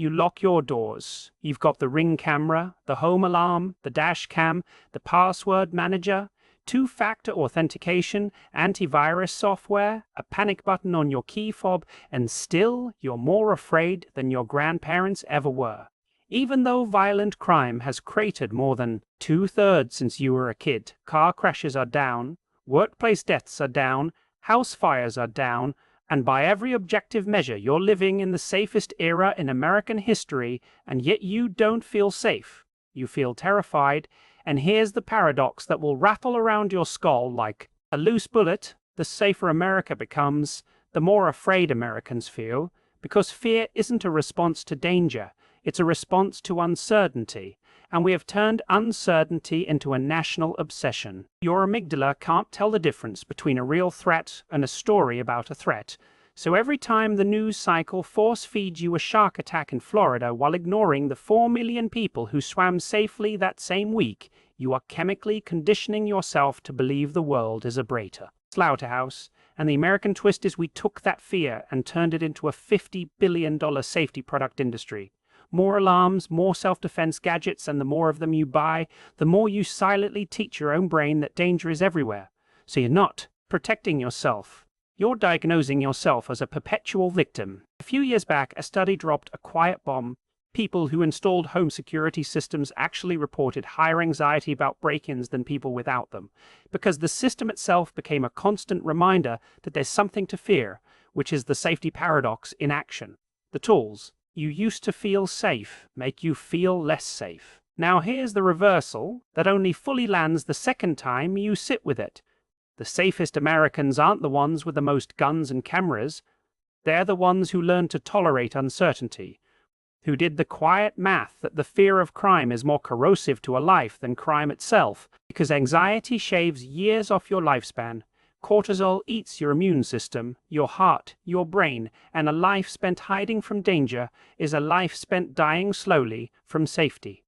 You lock your doors. You've got the Ring camera, the home alarm, the dash cam, the password manager, two-factor authentication, antivirus software, a panic button on your key fob, and still you're more afraid than your grandparents ever were. Even though violent crime has cratered more than 2/3 since you were a kid, car crashes are down, workplace deaths are down, house fires are down, and by every objective measure you're living in the safest era in American history, and yet you don't feel safe. You feel terrified, and here's the paradox that will rattle around your skull like a loose bullet. The safer America becomes, the more afraid Americans feel, because fear isn't a response to danger. It's a response to uncertainty, and we have turned uncertainty into a national obsession. Your amygdala can't tell the difference between a real threat and a story about a threat. So every time the news cycle force-feeds you a shark attack in Florida while ignoring the 4 million people who swam safely that same week, you are chemically conditioning yourself to believe the world is a slaughterhouse. And the American twist is we took that fear and turned it into a $50 billion safety product industry. More alarms, more self-defense gadgets, and the more of them you buy, the more you silently teach your own brain that danger is everywhere. So you're not protecting yourself. You're diagnosing yourself as a perpetual victim. A few years back, a study dropped a quiet bomb. People who installed home security systems actually reported higher anxiety about break-ins than people without them, because the system itself became a constant reminder that there's something to fear, which is the safety paradox in action. The tools you used to feel safe make you feel less safe. Now here's the reversal that only fully lands the second time you sit with it. The safest Americans aren't the ones with the most guns and cameras. They're the ones who learned to tolerate uncertainty, who did the quiet math that the fear of crime is more corrosive to a life than crime itself, because anxiety shaves years off your lifespan. Cortisol eats your immune system, your heart, your brain, and a life spent hiding from danger is a life spent dying slowly from safety.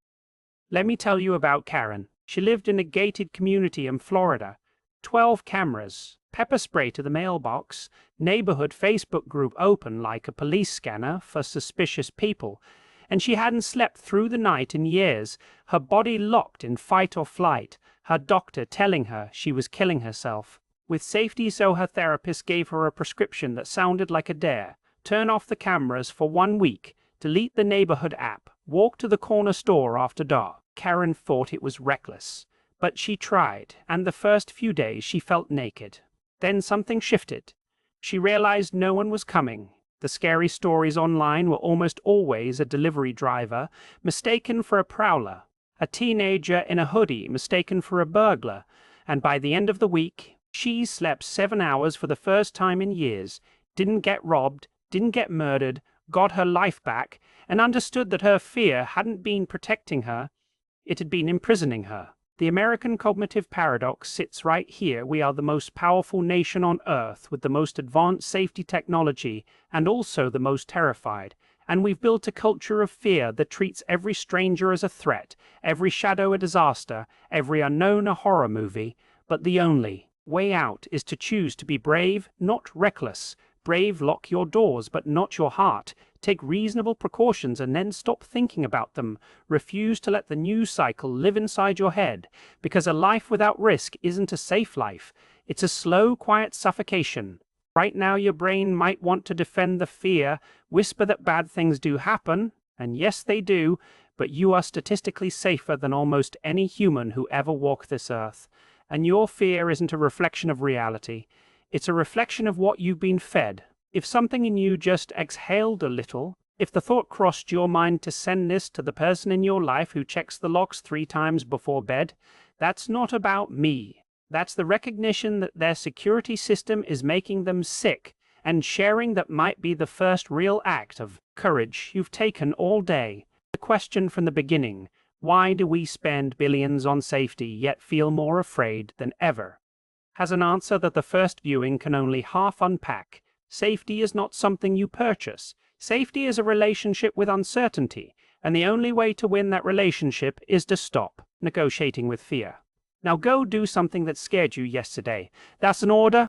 Let me tell you about Karen. She lived in a gated community in Florida. 12 cameras, pepper spray to the mailbox, neighborhood Facebook group open like a police scanner for suspicious people, and she hadn't slept through the night in years, her body locked in fight or flight, her doctor telling her she was killing herself. With safety, so her therapist gave her a prescription that sounded like a dare. Turn off the cameras for 1 week, delete the neighborhood app, walk to the corner store after dark. Karen thought it was reckless, but she tried, and the first few days she felt naked. Then something shifted. She realized no one was coming. The scary stories online were almost always a delivery driver mistaken for a prowler, a teenager in a hoodie mistaken for a burglar, and by the end of the week, she slept 7 hours for the first time in years, didn't get robbed, didn't get murdered, got her life back, and understood that her fear hadn't been protecting her, it had been imprisoning her. The American cognitive paradox sits right here. We are the most powerful nation on earth with the most advanced safety technology and also the most terrified. And we've built a culture of fear that treats every stranger as a threat, every shadow a disaster, every unknown a horror movie. But the only way out is to choose to be brave, not reckless. Brave, lock your doors, but not your heart. Take reasonable precautions and then stop thinking about them. Refuse to let the news cycle live inside your head, because a life without risk isn't a safe life. It's a slow, quiet suffocation. Right now your brain might want to defend the fear, whisper that bad things do happen, and yes they do, but you are statistically safer than almost any human who ever walked this earth. And your fear isn't a reflection of reality. It's a reflection of what you've been fed. If something in you just exhaled a little, if the thought crossed your mind to send this to the person in your life who checks the locks 3 times before bed, that's not about me. That's the recognition that their security system is making them sick, and sharing that might be the first real act of courage you've taken all day. The question from the beginning: why do we spend billions on safety yet feel more afraid than ever? Has an answer that the first viewing can only half unpack. Safety is not something you purchase. Safety is a relationship with uncertainty, and the only way to win that relationship is to stop negotiating with fear. Now go do something that scared you yesterday. That's an order.